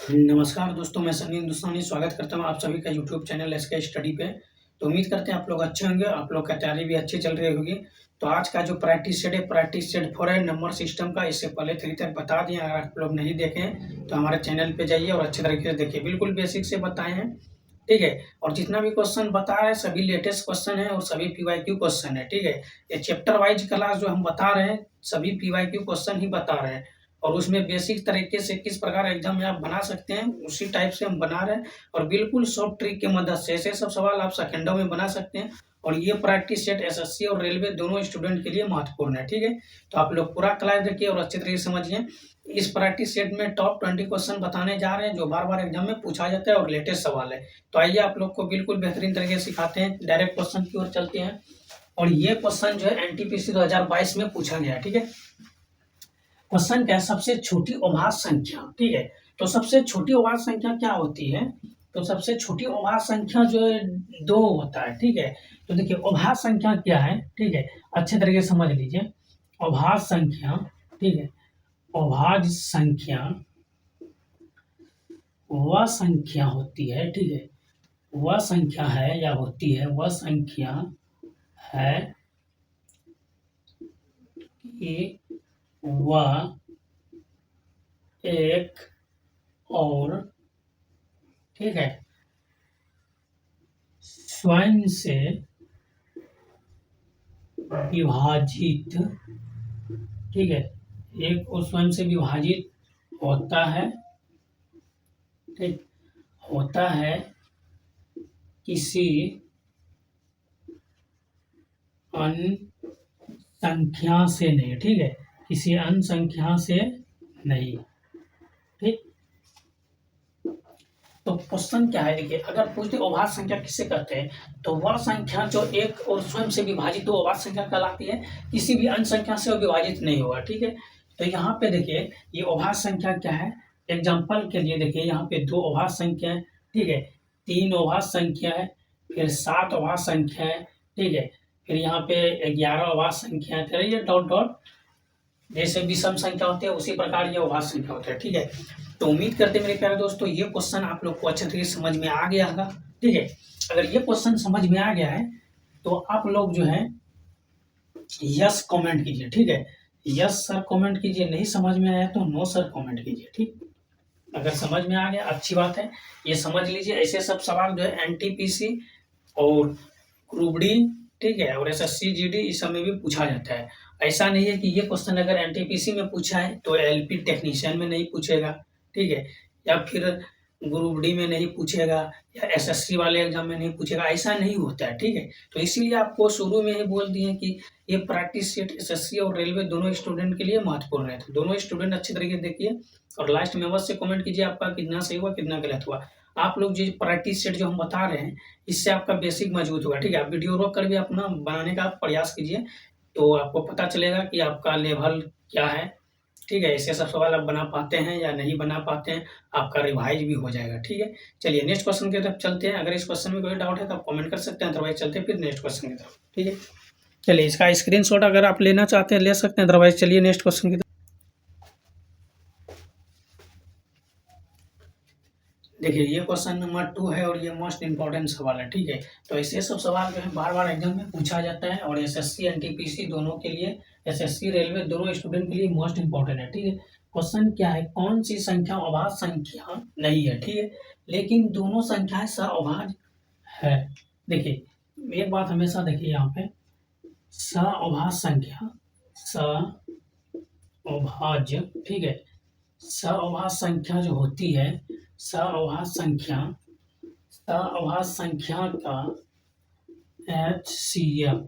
नमस्कार दोस्तों, मैं सनी हिंदुस्तानी स्वागत करता हूँ आप सभी का यूट्यूब चैनल एसके स्टडी पे। तो उम्मीद करते हैं आप लोग अच्छे होंगे, आप लोग का तैयारी भी अच्छी चल रही होगी। तो आज का जो प्रैक्टिस सेट है, प्रैक्टिस सेट 4 है नंबर सिस्टम का। इससे पहले 3 तक बता दिए, अगर आप लोग नहीं देखे हैं तो हमारे चैनल पे जाइए और अच्छे तरीके से देखिए। बिल्कुल बेसिक से बताए हैं, ठीक है। और जितना भी क्वेश्चन बता रहे हैं सभी लेटेस्ट क्वेश्चन है और सभी पीवाईक्यू क्वेश्चन है, ठीक है। ये चैप्टर वाइज क्लास जो हम बता रहे हैं सभी पीवाईक्यू क्वेश्चन ही बता रहे हैं। और उसमें बेसिक तरीके से किस प्रकार एग्जाम में आप बना सकते हैं उसी टाइप से हम बना रहे हैं। और बिल्कुल सॉफ्ट ट्रिक की मदद से ऐसे सब सवाल आप सेकंडों में बना सकते हैं। और ये प्रैक्टिस सेट एसएससी और रेलवे दोनों स्टूडेंट के लिए महत्वपूर्ण है, ठीक है। तो आप लोग पूरा क्लास देखिए और अच्छे तरीके से समझिए। इस प्रैक्टिस सेट में टॉप 20 क्वेश्चन बताने जा रहे हैं जो बार बार एग्जाम में पूछा जाता है और लेटेस्ट सवाल है। तो आइए आप लोग को बिल्कुल बेहतरीन तरीके से सिखाते हैं, डायरेक्ट क्वेश्चन की ओर चलते हैं। और ये क्वेश्चन जो है एनटीपीसी 2022 में पूछा गया है, ठीक है। क्वेश्चन क्या है, सबसे छोटी अभाज्य संख्या, ठीक है। तो सबसे छोटी अभाज्य संख्या क्या होती है? तो सबसे छोटी अभाज्य संख्या जो है 2 होता है, ठीक है। तो देखिए अभाज्य संख्या क्या है, ठीक है, अच्छे तरीके से समझ लीजिए। अभाज्य संख्या, ठीक है, अभाज्य संख्या वह संख्या होती है, ठीक है, वह संख्या है या होती है, वह संख्या है कि वह एक और, ठीक है, स्वयं से विभाजित, ठीक है, एक और स्वयं से विभाजित होता है, ठीक, होता है किसी अन्य संख्या से नहीं, ठीक है, किसी अन्य संख्या से नहीं, ठीक। तो क्वेश्चन क्या है, देखिए अगर पूछते अभाज्य संख्या किसे कहते हैं तो वह संख्या जो एक और स्वयं से विभाजित हो अभाज्य संख्या कहलाती है, किसी भी अन्य संख्या से विभाजित नहीं होगा, ठीक है। तो यहाँ पे देखिए ये अभाज्य संख्या क्या है, एग्जाम्पल के लिए देखिए यहाँ पे 2 अभाज्य संख्या है, ठीक है, 3 अभाज्य संख्या है, फिर 7 अभाज्य संख्या है, ठीक है, फिर यहाँ पे 11 अभाज्य संख्या है, फिर ये डॉट डॉट जैसे विषम संख्या होती है उसी प्रकार ये अभाज्य संख्या होता है, ठीक है। तो उम्मीद करते हैं मेरे प्यारे दोस्तों ये क्वेश्चन आप लोग को अच्छे तरीके से समझ में आ गया होगा, ठीक है। अगर ये क्वेश्चन समझ में आ गया है तो आप लोग जो है यस कमेंट कीजिए, ठीक है, यस सर कमेंट कीजिए, नहीं समझ में आया तो नो सर कमेंट कीजिए, ठीक। अगर समझ में आ गया अच्छी बात है, ये समझ लीजिए। ऐसे सब सवाल जो है एनटीपीसी और ग्रुप डी, ठीक है, और एसएससी जीडी इस सब में भी पूछा जाता है। ऐसा नहीं है कि ये क्वेश्चन अगर एनटीपीसी में पूछा है तो एलपी टेक्नीशियन में नहीं पूछेगा, ठीक है, या फिर ग्रुप डी में नहीं पूछेगा या एसएससी वाले एग्जाम में नहीं पूछेगा, ऐसा नहीं होता है, ठीक है। तो इसीलिए आपको शुरू में ही बोल दिए कि ये प्रैक्टिस सेट एसएससी और रेलवे दोनों स्टूडेंट के लिए महत्वपूर्ण है। तो दोनों स्टूडेंट अच्छी तरीके से देखिए और लास्ट में अवश्य कमेंट कीजिए आपका कितना सही हुआ कितना गलत हुआ। आप लोग जो प्रैक्टिस सेट जो हम बता रहे हैं इससे आपका बेसिक मजबूत होगा, ठीक है। आप वीडियो रोक कर भी अपना बनाने का प्रयास कीजिए तो आपको पता चलेगा कि आपका लेवल क्या है, ठीक है। ऐसे सब सवाल आप बना पाते हैं या नहीं बना पाते हैं, आपका रिवाइज भी हो जाएगा, ठीक है। चलिए नेक्स्ट क्वेश्चन की तरफ चलते हैं। अगर इस क्वेश्चन में कोई डाउट है तो आप कमेंट कर सकते हैं, अदरवाइज चलते हैं फिर नेक्स्ट क्वेश्चन की तरफ, ठीक है। चलिए इसका स्क्रीनशॉट अगर आप लेना चाहते हैं ले सकते हैं, अदरवाइज चलिए नेक्स्ट क्वेश्चन की तरफ। देखिए ये क्वेश्चन नंबर 2 है और ये मोस्ट इंपॉर्टेंट सवाल है, ठीक है। तो ऐसे सब सवाल जो है बार बार एग्जाम में पूछा जाता है और एसएससी एनटीपीसी दोनों के लिए, एसएससी रेलवे दोनों स्टूडेंट के लिए मोस्ट इंपॉर्टेंट है, ठीक है। क्वेश्चन क्या है, कौन सी संख्या अभाज्य संख्या नहीं है, ठीक है, लेकिन दोनों संख्याएं सअभाज्य है। देखिए एक बात हमेशा देखिए यहाँ पे सअभाज्य संख्या, सअभाज्य, ठीक है, सअभाज्य संख्या जो होती है, सअभाज्य संख्या का HCF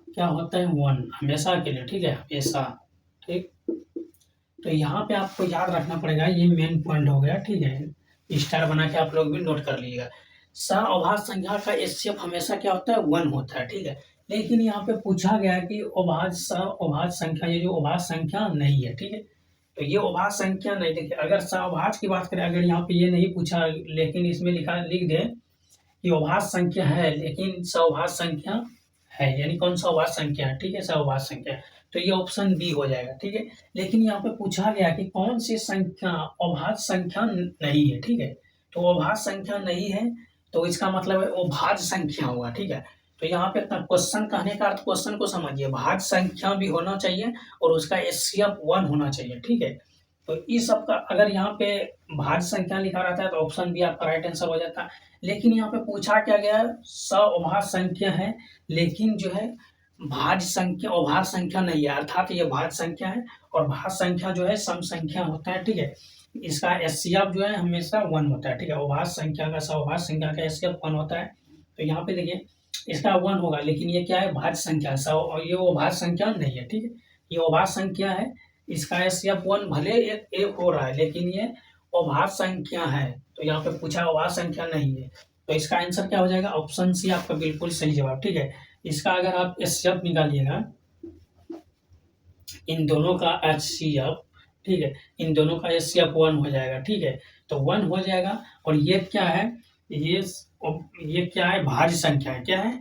क्या होता है 1 हमेशा के लिए, ठीक है, हमेशा, ठीक। तो यहाँ पे आपको याद रखना पड़ेगा, ये मेन पॉइंट हो गया, ठीक है, स्टार बना के आप लोग भी नोट कर लीजिएगा। सअभाज्य संख्या का HCF हमेशा क्या होता है 1 होता है, ठीक है। लेकिन यहाँ पे पूछा गया कि सअभाज्य संख्या, ये जो अभाज्य संख्या नहीं है, ठीक है। तो ये अभाज्य संख्या नहीं, देखिए अगर सअभाज्य की बात करें, अगर यहाँ पे ये नहीं पूछा लेकिन इसमें लिख दे कि अभाज्य संख्या है लेकिन सअभाज्य संख्या है, यानी कौन सा अभाज्य संख्या है, ठीक है, सअभाज्य संख्या। तो ये ऑप्शन बी हो जाएगा, ठीक है। लेकिन यहाँ पे पूछा गया कि कौन सी संख्या अभाज्य संख्या नहीं है, ठीक है। तो अभाज्य संख्या नहीं है तो इसका मतलब है अभाज्य संख्या हुआ, ठीक है। तो यहाँ पे क्वेश्चन कहने का अर्थ, क्वेश्चन को समझिए, भाज्य संख्या भी होना चाहिए और उसका एचसीएफ 1 होना चाहिए, ठीक है। तो इस सब का अगर यहाँ पे भाज्य संख्या लिखा रहता है तो ऑप्शन बी आपका राइट आंसर हो जाता है। लेकिन यहाँ पे पूछा क्या गया है, सअभाज्य संख्या है लेकिन जो है भाज्य संख्या अभाज्य संख्या नहीं है, अर्थात ये भाज्य संख्या है और भाज्य संख्या जो है सम संख्या होता है, ठीक है। इसका एचसीएफ जो है हमेशा 1 होता है, ठीक है। अभाज्य संख्या का सअभाज्य संख्या का एचसीएफ 1 होता है। तो यहाँ पे देखिए इसका 1 होगा, लेकिन ये क्या है, भाज्य संख्या और ये अभाज्य संख्या नहीं है, ठीक है। ये अभाज्य संख्या है, इसका एचसीएफ 1 भले एक हो रहा है लेकिन ये अभाज्य संख्या है। तो यहाँ पे पूछा अभाज्य संख्या नहीं है, तो इसका आंसर क्या हो जाएगा, ऑप्शन सी आपका बिल्कुल सही जवाब, ठीक है। इसका अगर आप एचसीएफ निकालिएगा इन दोनों का एचसीएफ, ठीक है, इन दोनों का एचसीएफ 1 हो जाएगा, ठीक है। तो 1 हो जाएगा और ये क्या है, ये क्या है, भाज्य संख्या है, क्या है,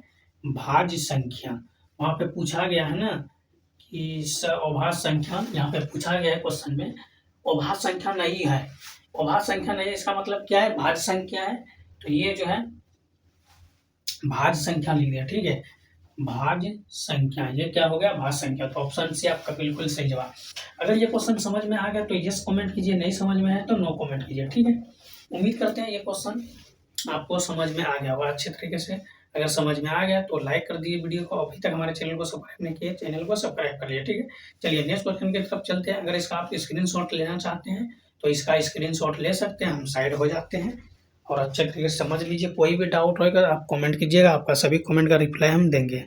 भाज्य संख्या। वहां पे पूछा गया है ना कि अभाज्य संख्या, यहाँ पे पूछा गया है क्वेश्चन में, अभाज्य संख्या नहीं है, अभाज्य संख्या नहीं है, इसका मतलब क्या है, भाज्य संख्या है। तो ये जो है भाज्य संख्या लिख दिया, ठीक है, भाज्य संख्या, ये क्या हो गया, भाज्य संख्या। तो ऑप्शन सी आपका बिल्कुल सही जवाब। अगर ये क्वेश्चन समझ में आ गया तो यस कमेंट कीजिए, नहीं समझ में आया तो नो कमेंट कीजिए, ठीक है। उम्मीद करते हैं ये क्वेश्चन आपको समझ में आ गया होगा अच्छे तरीके से। अगर समझ में आ गया तो लाइक कर दीजिए वीडियो को, अभी तक हमारे चैनल को सब्सक्राइब नहीं किए, चैनल को सब्सक्राइब कर लिए, ठीक है। चलिए नेक्स्ट क्वेश्चन की तरफ चलते हैं। अगर इसका आप स्क्रीनशॉट लेना चाहते हैं तो इसका स्क्रीनशॉट ले सकते हैं, हम साइड हो जाते हैं और अच्छे तरीके से समझ लीजिए। कोई भी डाउट होगा आप कमेंट कीजिएगा, आपका सभी कमेंट का रिप्लाई हम देंगे।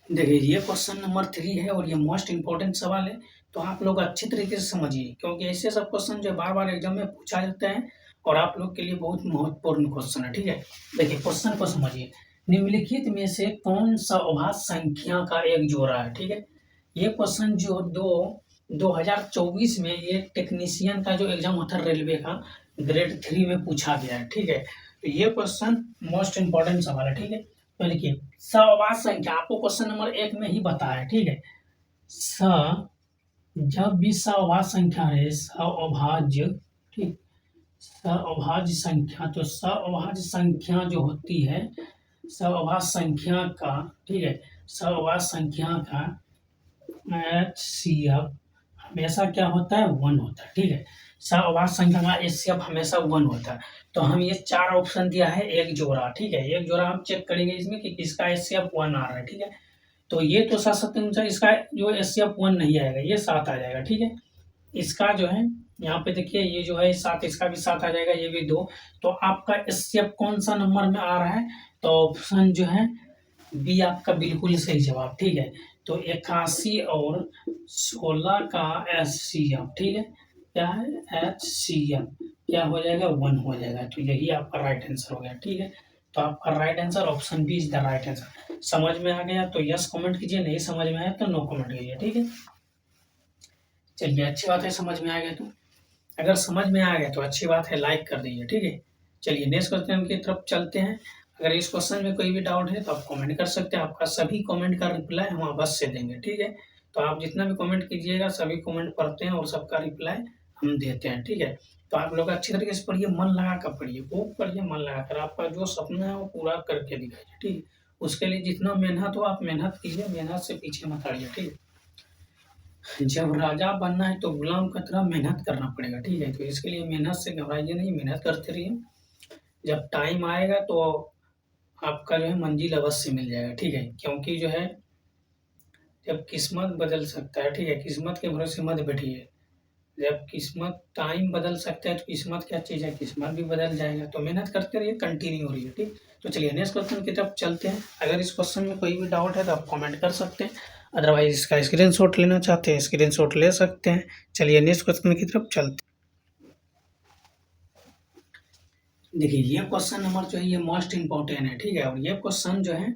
देखिए ये क्वेश्चन नंबर 3 है और ये मोस्ट इंपॉर्टेंट सवाल है, तो आप लोग अच्छी तरीके से समझिए क्योंकि ऐसे सब क्वेश्चन जो बार बार एग्जाम में पूछा जाता है और आप लोग के लिए बहुत महत्वपूर्ण क्वेश्चन है, ठीक है। देखिए क्वेश्चन को समझिए, निम्नलिखित में से कौन सा अभाज्य संख्या का एक जोड़ा है, ठीक है। ये क्वेश्चन जो 2024 में ये टेक्नीशियन का जो एग्जाम होता है रेलवे का ग्रेड 3 में पूछा गया है, ठीक है। तो ये क्वेश्चन मोस्ट इंपॉर्टेंट सवाल है, ठीक है। तो देखिए सअभाज्य संख्या आपको क्वेश्चन नंबर 1 में ही बताया है, ठीक है। जब भी सअभाज्य संख्या है, सअभाज्य, ठीक, सअभाज्य संख्या, तो सअभाज्य संख्या जो होती है, सअभाज्य संख्या का, ठीक है, सअभाज्य संख्या का एचसीएफ हमेशा क्या होता है, 1 होता है, ठीक है। सअभाज्य संख्या का एचसीएफ हमेशा 1 होता है। तो हम ये 4 ऑप्शन दिया है एक जोड़ा, ठीक है, एक जोड़ा हम चेक करेंगे इसमें कि किसका एचसीएफ 1 आ रहा है, ठीक है। तो ये तो 7 इसका जो एचसीएफ 1 नहीं आएगा, ये 7 आ जाएगा, ठीक है। इसका जो है यहाँ पे देखिए ये जो है 7, इसका भी 7 आ जाएगा, ये भी 2। तो आपका एचसीएफ कौन सा नंबर में आ रहा है, तो ऑप्शन जो है बी आपका बिल्कुल सही जवाब, ठीक है। तो 81 और 16 का एचसीएफ, ठीक है, क्या है, एचसीएफ क्या हो जाएगा, 1 हो जाएगा। तो यही आपका राइट आंसर हो गया, ठीक है। तो आपका right answer option B is the right answer. समझ में आ गया तो यस कमेंट कीजिए, नहीं समझ में आया तो नो कमेंट कीजिए, ठीक है। चलिए अच्छी बात है, समझ में आ गया तो, अगर समझ में आ गया तो अच्छी बात है, लाइक कर दीजिए, ठीक है। चलिए नेक्स्ट क्वेश्चन की तरफ चलते हैं। अगर इस क्वेश्चन में कोई भी डाउट है तो आप कमेंट कर सकते हैं, आपका सभी कमेंट का रिप्लाई हम अवश्य देंगे, ठीक है। तो आप जितना भी कमेंट कीजिएगा सभी कमेंट पढ़ते हैं और सबका रिप्लाई हम देते हैं, ठीक है। तो आप लोग अच्छी तरीके से पढ़िए, मन लगा कर पढ़िए, खूब पढ़िए, मन लगा कर, आपका जो सपना है वो पूरा करके दिखाइए, ठीक है। उसके लिए जितना मेहनत हो आप मेहनत कीजिए, मेहनत से पीछे मत हटिए, ठीक है। जब राजा बनना है तो गुलाम की तरह मेहनत करना पड़ेगा, ठीक है। तो इसके लिए मेहनत से घबराइए नहीं, मेहनत करते रहिए, जब टाइम आएगा तो आपका जो है मंजिल अवश्य मिल जाएगा, ठीक है। क्योंकि जो है जब किस्मत बदल सकता है, ठीक है, किस्मत के भरोसे मत बैठिए, जब किस्मत टाइम बदल सकता है तो किस्मत क्या चीज़ है, किस्मत भी बदल जाएगा। तो मेहनत करते रहिए, कंटिन्यू हो रही है, ठीक। तो चलिए नेक्स्ट क्वेश्चन की तरफ चलते हैं। अगर इस क्वेश्चन में कोई भी डाउट है तो आप कमेंट कर सकते हैं, अदरवाइज इसका स्क्रीनशॉट लेना चाहते हैं स्क्रीनशॉट ले सकते हैं। चलिए नेक्स्ट क्वेश्चन की तरफ चलते हैं। देखिए ये क्वेश्चन नंबर जो है ये मोस्ट इम्पोर्टेंट है, ठीक है। और ये क्वेश्चन जो है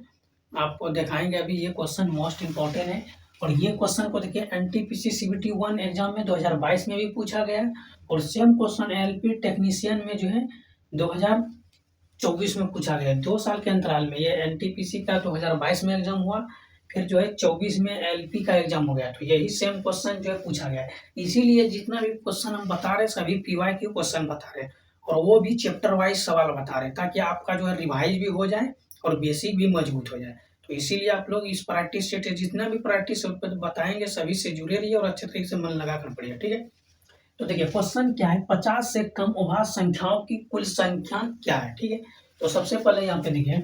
आपको दिखाएंगे अभी, ये क्वेश्चन मोस्ट इम्पोर्टेंट है। और ये क्वेश्चन को देखिए एनटीपीसी सीबीटी 1 एग्जाम में 2022 में भी पूछा गया है और सेम क्वेश्चन एलपी टेक्नीशियन में जो है 2000 2024 में पूछा गया। 2 साल के अंतराल में ये एनटीपीसी का 2022 में एग्जाम हुआ, फिर जो है 24 में एलपी का एग्जाम हो गया। तो यही सेम क्वेश्चन जो है पूछा गया है। इसीलिए जितना भी क्वेश्चन हम बता रहे हैं सभी पीवाई के क्वेश्चन बता रहे हैं, और वो भी चैप्टर वाइज सवाल बता रहे हैं, ताकि आपका जो है रिवाइज भी हो जाए और बेसिक भी मजबूत हो जाए। तो इसीलिए आप लोग इस प्रैक्टिस सेट जितना भी प्रैक्टिस बताएंगे सभी से जुड़े रहिए और अच्छे तरीके से मन लगा कर पढ़िए, ठीक है। तो देखिए क्वेश्चन क्या है, 50 से कम अभाज्य संख्याओं की कुल संख्या क्या है, ठीक है। तो सबसे पहले यहाँ पे देखिए,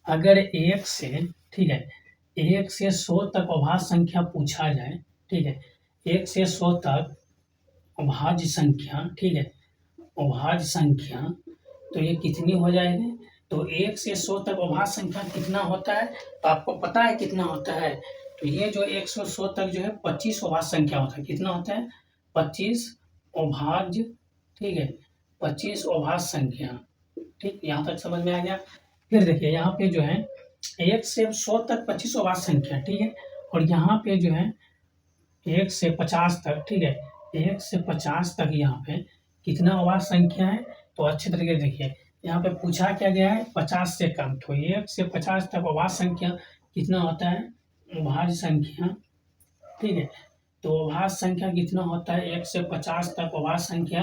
अगर 1 से, ठीक है, 1 से 100 तक अभाज्य संख्या पूछा जाए, ठीक है, 1 से 100 तक अभाज्य संख्या, ठीक है, अभाज्य संख्या, तो ये कितनी हो जाएगी। तो 1 से 100 तक अभाज्य संख्या कितना होता है, तो आपको पता है कितना होता है। तो ये जो 1 से 100 तक जो है 25 अभाज्य संख्या होता है। कितना होता है, 25 अभाज्य, ठीक है, 25 अभाज्य संख्या, ठीक, यहाँ तक समझ में आ गया। फिर देखिए यहाँ पे जो है 1 से 100 तक 25 अभाज्य संख्या, ठीक है, और यहाँ पे जो है 1 से 50 तक, ठीक है, 1 से 50 तक यहाँ पे कितना अभाज्य संख्या है। तो अच्छे तरीके से देखिए यहाँ पे पूछा क्या गया है, 50 से कम। तो 1 से 50 तक अभाज्य संख्या कितना होता है, अभाज्य संख्या, ठीक है। तो अभाज्य संख्या कितना होता है, 1 से 50 तक अभाज्य संख्या,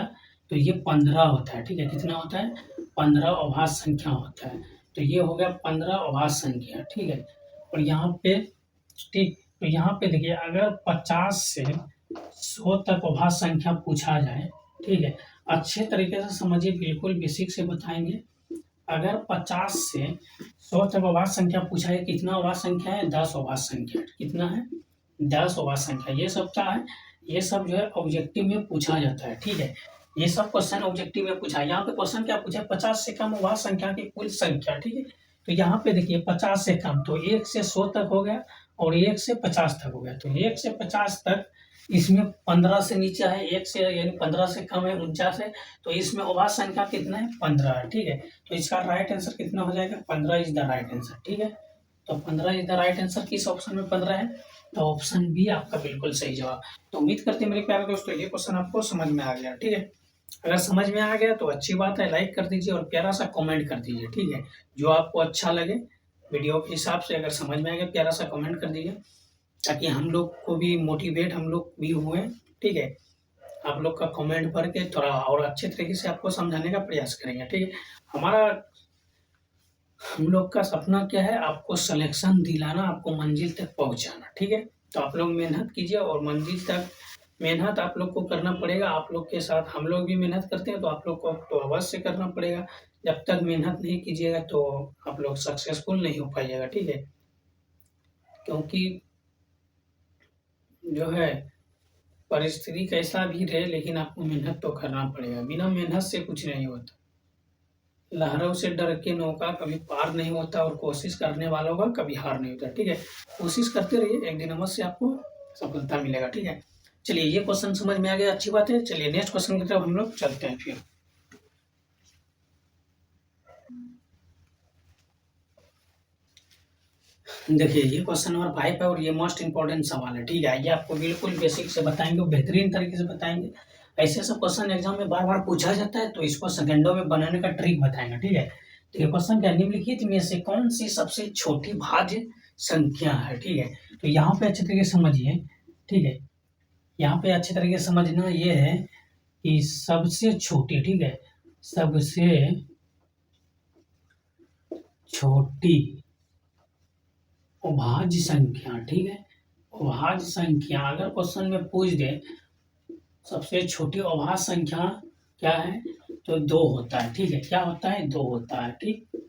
तो ये 15 होता है, ठीक है। कितना होता है, 15 अभाज्य संख्या होता है। तो ये हो गया 15 अभाज्य संख्या, ठीक है। और यहाँ पे, ठीक, तो यहाँ पे देखिए अगर 50 से 100 तक अभाज्य संख्या पूछा जाए, ठीक है, अच्छे तरीके से समझिए, बिल्कुल बेसिक से बताएंगे। अगर 50 से 100 तक अभाज्य संख्या पूछा है, कितना अभाज्य संख्या है, 10 अभाज्य संख्या। कितना है, 10 अभाज्य संख्या। ये सब क्या है, ये सब जो है ऑब्जेक्टिव में पूछा जाता है, ठीक है। ये सब क्वेश्चन ऑब्जेक्टिव में पूछा है। यहाँ पे क्वेश्चन क्या पूछा है, 50 से कम अभाज्य संख्या की कुल संख्या, ठीक है। तो यहाँ पे देखिए 50 से कम, तो 1 से 100 तक हो गया और 1 से 50 तक हो गया। तो 1 से 50 तक, इसमें 15 से नीचे है, 1 से यानी 15 से कम है, 49 है। तो इसमें अभाज्य संख्या कितना है, 15 है, ठीक है। तो इसका राइट आंसर कितना हो जाएगा, 15 इज द राइट आंसर, ठीक है। तो 15 इज द राइट आंसर। किस ऑप्शन में 15 है, तो ऑप्शन बी आपका बिल्कुल सही जवाब। तो उम्मीद करते हैं मेरे प्यारे दोस्तों ये क्वेश्चन आपको समझ में आ गया, ठीक है। अगर समझ में आ गया तो अच्छी बात है, लाइक कर दीजिए और प्यारा सा कमेंट कर दीजिए, ठीक है। जो आपको अच्छा लगे वीडियो के हिसाब से, अगर समझ में आ गया प्यारा सा कमेंट कर दीजिए, ताकि हम लोग को भी मोटिवेट, हम लोग भी हुए, ठीक है। आप लोग का कमेंट पढ़ के थोड़ा और अच्छे तरीके से आपको समझाने का प्रयास करेंगे, ठीक है। हम लोग का सपना क्या है, आपको सिलेक्शन दिलाना, आपको मंजिल तक पहुंचाना, ठीक है। तो आप लोग मेहनत कीजिए और मंजिल तक मेहनत आप लोग को करना पड़ेगा। आप लोग के साथ हम लोग भी मेहनत करते हैं, तो आप लोग को तो अवश्य करना पड़ेगा। जब तक मेहनत नहीं कीजिएगा तो आप लोग सक्सेसफुल नहीं हो पाइएगा, ठीक है। क्योंकि जो है परिस्थिति कैसा भी रहे, लेकिन आपको मेहनत तो करना पड़ेगा। बिना मेहनत से कुछ नहीं होता। लहरों से डर के नौका कभी पार नहीं होता और कोशिश करने वालों का कभी हार नहीं होता, ठीक है। कोशिश करते रहिए, एक दिन अवश्य आपको सफलता मिलेगा, ठीक है। चलिए ये क्वेश्चन समझ में आ गया, अच्छी बात है। चलिए नेक्स्ट क्वेश्चन की तरफ हम लोग चलते हैं फिर। देखिए ये क्वेश्चन नंबर 5 है और ये मोस्ट इंपॉर्टेंट सवाल है, ठीक है। ये आपको बिल्कुल बेसिक से बताएंगे, बेहतरीन तरीके से बताएंगे। ऐसे सब क्वेश्चन एग्जाम में बार बार पूछा जाता है, तो इसको सेकंडों में बनाने का ट्रिक बताएंगे, ठीक है। तो ये क्वेश्चन क्या, निम्नलिखित में से कौन सी सबसे छोटी भाज्य संख्या है, ठीक है। तो यहाँ पे अच्छे तरीके से समझिए, ठीक है। यहाँ पे अच्छे तरीके से समझना ये है कि सबसे छोटी, ठीक है, सबसे छोटी अभाज्य संख्या, ठीक है। अभाज्य संख्या अगर क्वेश्चन में पूछ दे सबसे छोटी अभाज्य संख्या क्या है, तो 2 होता है, ठीक है। क्या होता है, 2 होता है, ठीक।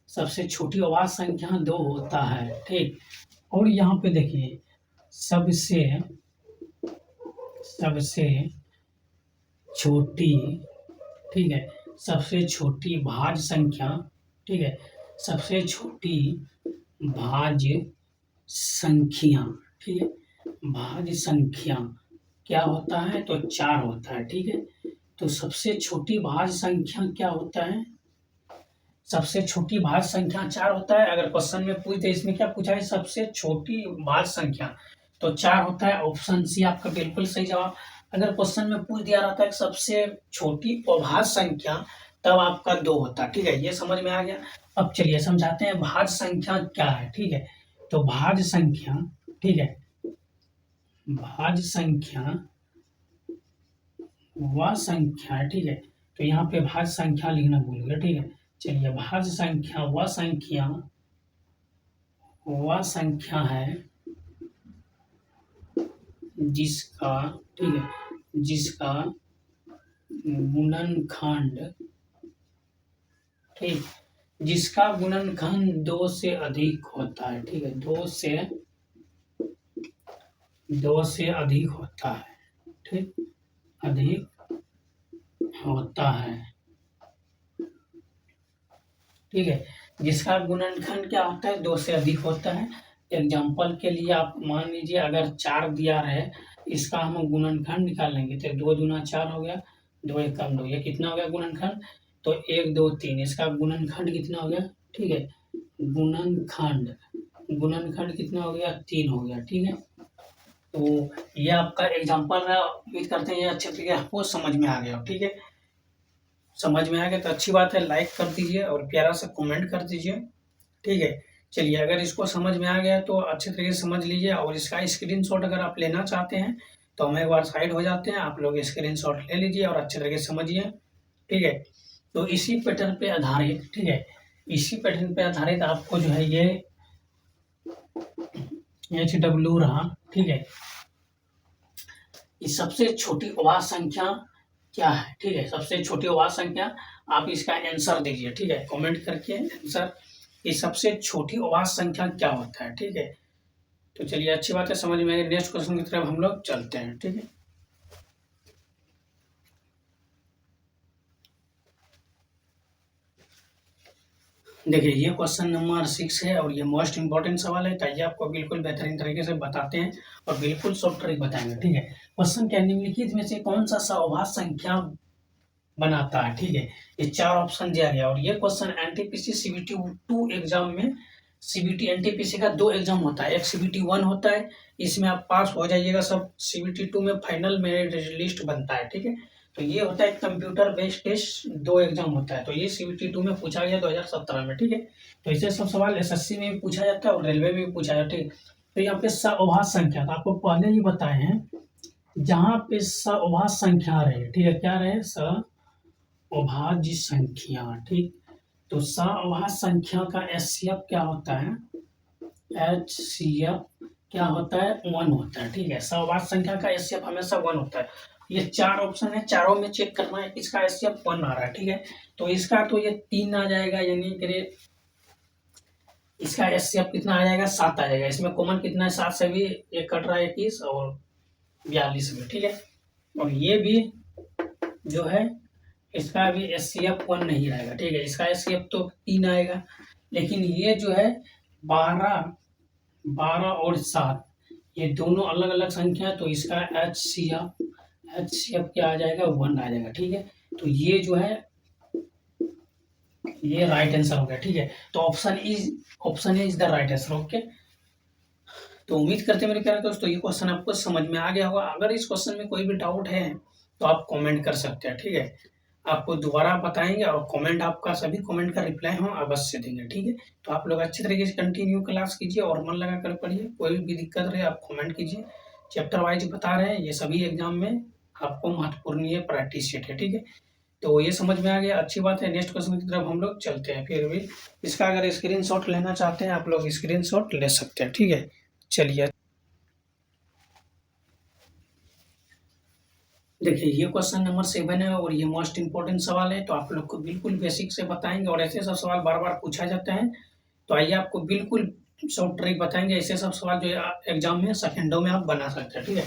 सबसे छोटी अभाज्य संख्या 2 होता है, ठीक। और यहाँ पे देखिए सबसे छोटी, ठीक है, सबसे छोटी भाज्य संख्या, ठीक है, सबसे छोटी भाज्य संख्या, ठीक है, भाज्य संख्या क्या होता है, तो 4 होता है, ठीक है। तो सबसे छोटी भाज्य संख्या क्या होता है, सबसे छोटी भाज्य संख्या 4 होता है। अगर क्वेश्चन में पूछ दे इसमें क्या पूछा है, सबसे छोटी भाज्य संख्या, तो 4 होता है। ऑप्शन सी आपका बिल्कुल सही जवाब। अगर क्वेश्चन में पूछ दिया रहता है सबसे छोटी अभाज्य संख्या, तब आपका 2 होता है, ठीक है, ये समझ में आ गया। अब चलिए समझाते हैं भाज्य संख्या क्या है, ठीक है। तो भाज्य संख्या, ठीक है, भाज्य संख्या वह संख्या है, ठीक है। तो यहाँ पे भाज्य संख्या लिखना भूल गए, ठीक है। चलिए भाज्य संख्या वह संख्या है जिसका, ठीक है, जिसका गुणनखंड, ठीक, जिसका गुणनखंड 2 से अधिक होता है, ठीक है, 2 से अधिक होता है, ठीक, अधिक होता है, ठीक है। जिसका गुणनखंड क्या होता है, 2 से अधिक होता है। एग्जाम्पल के लिए आप मान लीजिए अगर 4 दिया है, इसका हम गुणनखंड निकालेंगे तो 2 दूना 4 हो गया, 2 एकम 2, ये कितना हो गया गुणनखंड, तो 1 2 3, इसका गुणनखंड कितना हो गया, ठीक है, गुणनखंड गुणनखंड कितना हो गया, 3 हो गया, ठीक है। तो ये आपका एग्जाम्पल है, उम्मीद करते हैं ये अच्छे तरीके आपको समझ में आ गया, ठीक है। समझ में आ गया तो अच्छी बात है, लाइक कर दीजिए और प्यारा सा कमेंट कर दीजिए, ठीक है। चलिए अगर इसको समझ में आ गया तो अच्छे तरीके से समझ लीजिए, और इसका स्क्रीनशॉट अगर आप लेना चाहते हैं तो हम एक बार साइड हो जाते हैं, आप लोग स्क्रीनशॉट ले लीजिए और अच्छे तरीके से समझिए, ठीक है। तो इसी पैटर्न पे आधारित, ठीक है, इसी पैटर्न पे आधारित आपको जो है ये HW रहा, ठीक है। इस सबसे छोटी अवाज संख्या क्या है, ठीक है, सबसे छोटी अवाज संख्या, आप इसका आंसर दीजिए, ठीक है, कमेंट करके आंसर, ये सबसे छोटी अवाज संख्या क्या होता है, ठीक है। तो चलिए अच्छी बात है, समझ में आए, नेक्स्ट क्वेश्चन की तरफ हम लोग चलते हैं, ठीक है। देखिए ये क्वेश्चन नंबर 6 है और ये मोस्ट इंपॉर्टेंट सवाल है, ताकि आपको बिल्कुल बेहतरीन तरीके से बताते हैं और बिल्कुल सॉफ्ट ट्रिक बताएंगे, ठीक है। क्वेश्चन क्या, निम्नलिखित में से कौन सा अवाज संख्या बनाता है, ठीक है। ये 4 ऑप्शन दिया गया और ये क्वेश्चन एनटीपीसी सीबीटी 2 एग्जाम में, सीबीटी एनटीपीसी का 2 एग्जाम होता है, एक सीबीटी 1 होता है, इसमें आप पास हो जाइएगा सब, सीबीटी 2 में फाइनल मेरिट लिस्ट बनता है, ठीक है। तो ये होता है कंप्यूटर बेस्ड टेस्ट, 2 एग्जाम होता है, तो ये सीबीटी 2 में पूछा गया 2017 में, ठीक है। तो इसे सब सवाल एसएससी में भी पूछा जाता है और रेलवे में भी पूछा जाता है, ठीक है। तो यहाँ पे अभाज्य संख्या, तो आपको पहले ही बताए हैं, जहाँ पे अभाज्य संख्या रहे, ठीक है, क्या रहे, अभाज्य संख्या, ठीक। तो अभाज्य संख्या का एचसीएफ क्या होता है, एचसीएफ क्या होता है, 1 होता है, ठीक है। अभाज्य संख्या का एचसीएफ हमेशा 1 होता है। ये 4 ऑप्शन है, चारों में चेक करना है, इसका एचसीएफ 1 आ रहा है, ठीक है। तो इसका तो ये 3 आ जाएगा, यानी कि इसका एचसीएफ कितना आ जाएगा, 7 आ जाएगा। इसमें कॉमन कितना है, 7 से भी एक कट रहा है 21 और 42 में, ठीक है। और ये भी जो है इसका भी एचसीएफ 1 नहीं आएगा, ठीक है, इसका एचसीएफ तो 3 आएगा। लेकिन ये जो है 12 और 7, ये दोनों अलग अलग संख्या है, तो इसका एचसीएफ क्या आ जाएगा, 1 आ जाएगा, ठीक है। तो ये जो है ये राइट आंसर हो गया, ठीक है। तो option A is the right answer, okay. तो उम्मीद करते हैं मेरे प्यारे दोस्तों ये क्वेश्चन आपको समझ में आ गया होगा। अगर इस क्वेश्चन में कोई भी डाउट है तो आप कमेंट कर सकते हैं, ठीक है। आपको दोबारा बताएंगे और कमेंट, आपका सभी कमेंट का रिप्लाई हम अवश्य देंगे, ठीक है। तो आप लोग अच्छे तरीके से कंटिन्यू क्लास कीजिए और मन लगा कर पढ़िए, कोई भी दिक्कत रहे आप कमेंट कीजिए। चैप्टर वाइज बता रहे हैं, ये सभी एग्जाम में आपको महत्वपूर्ण ये प्रैक्टिस सेट है, ठीक है। तो ये समझ में आ गया, अच्छी बात है। नेक्स्ट क्वेश्चन की तरफ हम लोग चलते हैं। फिर भी इसका अगर स्क्रीनशॉट लेना चाहते हैं आप लोग स्क्रीनशॉट ले सकते हैं, ठीक है। चलिए देखिए ये क्वेश्चन नंबर 7 है और ये मोस्ट इंपॉर्टेंट सवाल है, तो आप लोग को बिल्कुल बेसिक से बताएंगे और ऐसे सब सवाल बार बार पूछा जाता है। तो आइए आपको बिल्कुल शॉर्ट ट्रिक बताएंगे, ऐसे सब सवाल जो एग्जाम में सेकेंडों में आप बना सकते हैं, ठीक है।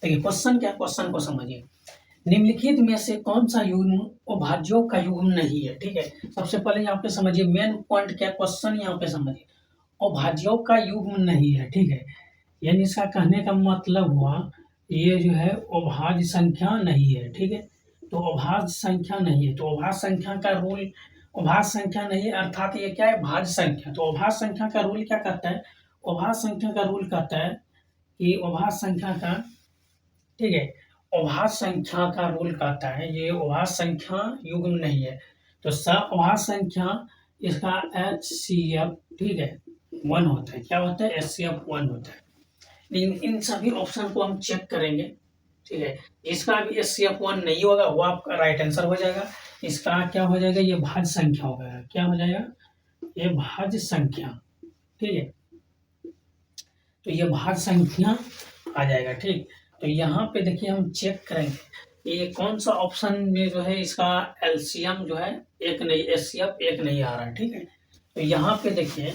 देखिए क्वेश्चन क्या, क्वेश्चन को समझिए। निम्नलिखित में से कौन सा युग्म अभाज्यों का युग्म नहीं है, ठीक है। सबसे पहले यहाँ पे समझिए मेन पॉइंट क्या, क्वेश्चन यहाँ पे समझिए, अभाज्यों का युग्म नहीं है, ठीक है। यानी इसका कहने का मतलब हुआ ये जो है अभाज्य संख्या नहीं है, ठीक है। तो अभाज्य संख्या नहीं है, तो अभाज्य संख्या का रूल, अभाज्य संख्या नहीं है अर्थात ये क्या है, भाज्य संख्या। तो अभाज्य संख्या का रूल क्या कहता है, अभाज्य संख्या का रूल कहता है कि अभाज्य संख्या का, ठीक है, अभाज्य संख्या का रूल कहता है ये अभाज्य संख्या युग्म नहीं है। तो सअभाज्य संख्या इसका HCF, ठीक है, 1 होता है। क्या होता है? HCF 1 होता है। इन सभी ऑप्शन को हम चेक करेंगे, ठीक है। इसका भी HCF 1 नहीं होगा, वो आपका राइट आंसर हो जाएगा। इसका क्या हो जाएगा? ये भाज्य संख्या हो गया। क्या हो जाएगा? ये भाज्य संख्या, ठीक है। तो ये भाज्य संख्या आ जाएगा, ठीक। तो यहाँ पे देखिए हम चेक करेंगे ये कौन सा ऑप्शन में जो है इसका LCM जो है एक नहीं, HCF एक नहीं आ रहा है, ठीक है। तो यहाँ पे देखिए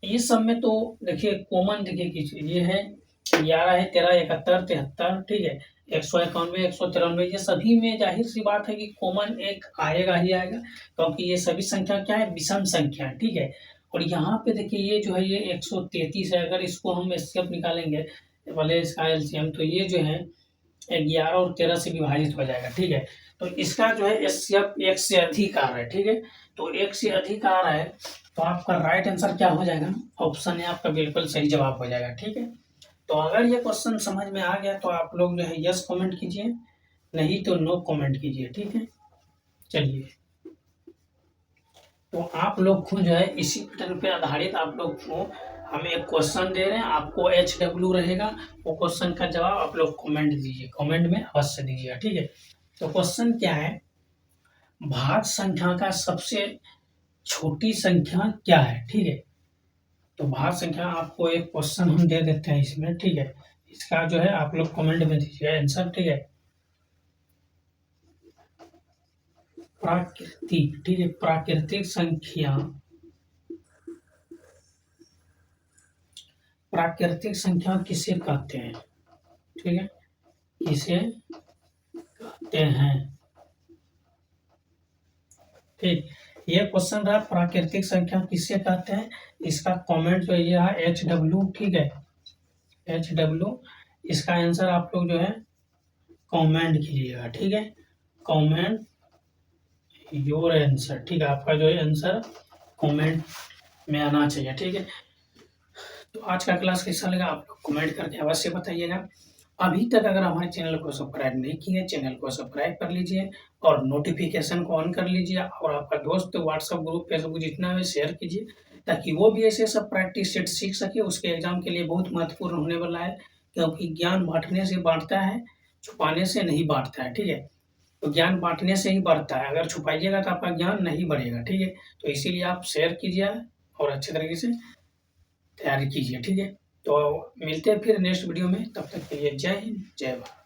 इस सब में तो देखिए कॉमन देखिए कि ये है 11 है, 13, 71, 73, ठीक है, 191, 193, ये सभी में जाहिर सी बात है कि कॉमन एक आएगा ही आएगा, क्योंकि ये सभी संख्या क्या है? विषम संख्या, ठीक है। और यहाँ पे देखिए ये जो है ये 133 है। अगर इसको हम HCF निकालेंगे वाले इसका LCM, तो ये जो है 11 और 13 से विभाजित हो जाएगा, ठीक है। तो इसका जो है HCF 1 से अधिक आ रहा है, ठीक है। तो 1 से अधिक आ रहा है तो आपका राइट आंसर क्या हो जाएगा? ऑप्शन है आपका बिल्कुल सही जवाब हो जाएगा, ठीक है। तो अगर ये क्वेश्चन समझ में आ गया तो आप लोग जो है यस कमेंट कीजिए, नहीं तो नो कमेंट कीजिए, ठीक है। चलिए, तो आप लोग खुद जो है इसी पैटर्न पे आधारित आप लोग को हम एक क्वेश्चन दे रहे हैं, आपको HW रहेगा, वो क्वेश्चन का जवाब आप लोग कमेंट दीजिए, कमेंट में अवश्य दीजिएगा, ठीक है। तो क्वेश्चन क्या है? भाज्य संख्या का सबसे छोटी संख्या क्या है, ठीक है। तो भाज्य संख्या आपको एक क्वेश्चन हम दे देते हैं इसमें, ठीक है। इसका जो है आप लोग कमेंट में दीजिए आंसर, ठीक है। प्राकृतिक, ठीक है, प्राकृतिक संख्या, प्राकृतिक संख्या किसे कहते हैं, ठीक है, किसे कहते हैं, ठीक। ये क्वेश्चन रहा प्राकृतिक संख्या किसे कहते हैं। इसका कमेंट जो ये रहा HW, ठीक है, HW। इसका आंसर आप लोग जो है कमेंट कीजिएगा, ठीक है, कमेंट योर आंसर, ठीक है। आपका जो है आंसर कमेंट में आना चाहिए, ठीक है। तो आज का क्लास कैसा लगा आप लोग कमेंट करके अवश्य बताइएगा। अभी तक अगर हमारे चैनल को सब्सक्राइब नहीं किए, चैनल को सब्सक्राइब कर लीजिए और नोटिफिकेशन को ऑन कर लीजिए, और आपका दोस्त व्हाट्सएप ग्रुप फेसबुक जितना है शेयर कीजिए, ताकि वो भी ऐसे सब प्रैक्टिस सेट सीख सके। उसके एग्जाम के लिए बहुत महत्वपूर्ण होने वाला है, क्योंकि ज्ञान बांटने से बांटता है, छुपाने से नहीं बांटता है, ठीक है। तो ज्ञान बांटने से ही बढ़ता है, अगर छुपाइएगा तो आपका ज्ञान नहीं बढ़ेगा, ठीक है। तो इसीलिए आप शेयर कीजिए और अच्छे तरीके से तैयारी कीजिए, ठीक है। तो मिलते हैं फिर नेक्स्ट वीडियो में, तब तक के लिए जय हिंद, जय भारत।